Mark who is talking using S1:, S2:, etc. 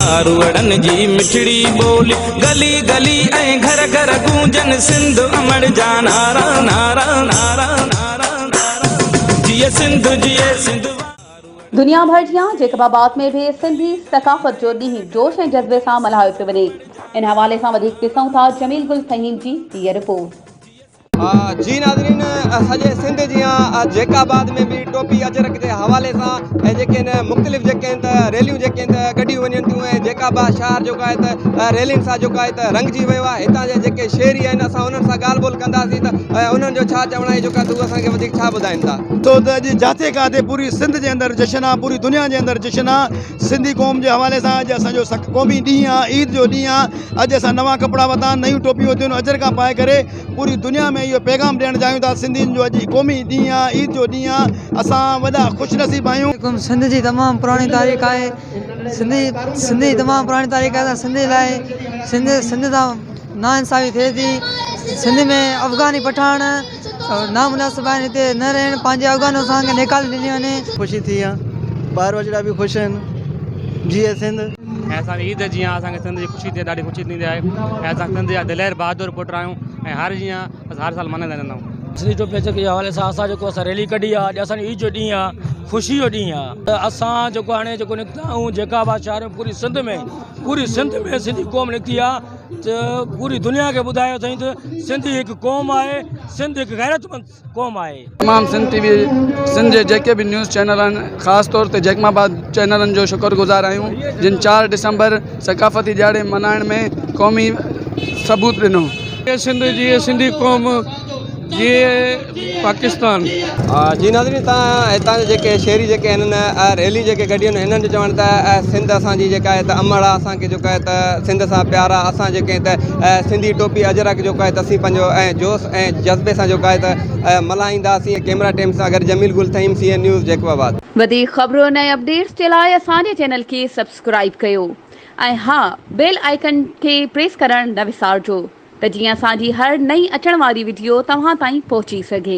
S1: मारवड़न जी मिठड़ी बोली, गली गली ऐं घर घर गूंजन सिंध अमर जा नारा नारा नारा नारा नारा, जिए सिंध जिए सिंध।
S2: दुनिया भर जियां जेकबाबाद में भी सिंधी सकाफ़त जो ॾींहुं जोश ऐं जज़्बे सां मल्हायो पियो वञे। इन हवाले सां वधीक ॾिसूं था जमील गुल फहीम जी हीअ रिपोर्ट।
S3: जी नाज़रीन, सॼे सिंध जियां जेकाबाद में भी टोपी अजरक के हवाले से जेके मुख़्तलिफ़ जेके रैलियूं जेके कढियूं वञनि थियूं ऐं जेकाबाद शहर जो आहे त रैलियुनि सां जेको आहे त रंगजी वियो आहे। हितां जे जेके शहरी आहिनि असां उन्हनि सां ॻाल्हि ॿोल कंदासीं त उन्हनि जो छा चवणु आहे जेका तूं असांखे वधीक छा ॿुधाइनि था।
S4: तो अॼु जाते काथे पूरी सिंध के अंदर जश्न आहे, पूरी दुनिया के अंदर जश्न आहे। सिंधी क़ौम के हवाले से अॼु असांजो क़ौमी ॾींहुं आहे, ईद जो ॾींहुं आहे। अॼु असां नवां कपिड़ा वरिता, नयूं टोपियूं वरितियूं, अजरका पाए करे पूरी दुनिया में इहो पैगाम ॾियणु चाहियूं था सिंधियुनि जो अॼु क़ौमी ॾींहुं आहे, ईद जो ॾींहुं आहे। असां वॾा ख़ुशनसीब आहियूं।
S5: सिंध जी तमामु पुराणी तारीख़ आहे। सिंधी तमामु पुराणी तारीख़ आहे। सिंध लाइ सिंध सां नाइंसाफ़ी थिए थी। सिंध में अफ़गानी पठान नामुनासिब आहिनि, हिते न रहनि, पंहिंजे अफ़गानो सां निकाले ॾिनी वञे।
S6: ख़ुशी थी आहे, ॿार वचड़ा भी ख़ुशि आहिनि। जीए सिंध।
S7: ऐं असांजी ईद जीअं असांखे सिंध जी ख़ुशी थिए, ॾाढी ख़ुशी थींदी आहे। ऐं असां सिंध जा दिलेर बहादुर पुट आहियूं ऐं हर साल मल्हाईंदा रहंदा आहियूं।
S8: सिंधी टोपी अजरक जे हवाले सां असां जेको असां रैली कढी आहे, अॼु असांजी ईद जो ॾींहुं आहे, ख़ुशी जो ॾींहुं आहे। त असां जेको हाणे जेको निकिता आहियूं जेकाबाद शहर में, पूरी सिंध में सिंधी क़ौम निकिती आहे। त पूरी दुनिया के ॿुधायो अथई त सिंधी हिकु क़ौम आहे, सिंध हिकु गैरतमंद क़ौम आहे।
S6: तमामु सिंध टीवी सिंध जे जेके भी न्यूज़ चैनल आहिनि, ख़ासि तौर ते जेकमाबाद चैनलनि जो शुक्रगुज़ार आहियूं, जिन 4 दिसंबर सकाफ़ती ॾियारे मल्हाइण में क़ौमी सबूत ॾिनो।
S9: सिंध जी सिंधी क़ौम जी पाकिस्तान।
S3: जी नाज़रीन, तव्हां हितां जेके शहरी जेके आहिनि रैली जेके कढियूं आहिनि, हिननि जो चवणु त सिंध असांजी जेका आहे त अमड़ आहे, असांखे जेको आहे त सिंध सां प्यार आहे। असां जेके त सिंधी टोपी अजरक जेको आहे त असीं पंहिंजो ऐं जोश ऐं जज़्बे सां जेको आहे त मल्हाईंदासीं। कैमरा टीम सां गॾु जमील गुल थईम, CNN न्यूज़ जेकबाबाद।
S2: वधीक ख़बरुनि ऐं अपडेट्स जे लाइ असांजे चैनल खे सब्सक्राइब कयो ऐं हा, बेल आइकन खे प्रेस करणु न विसारिजो त जीअं असांजी हर नई अचण वारी वीडियो तव्हां ताईं पहुची सघे।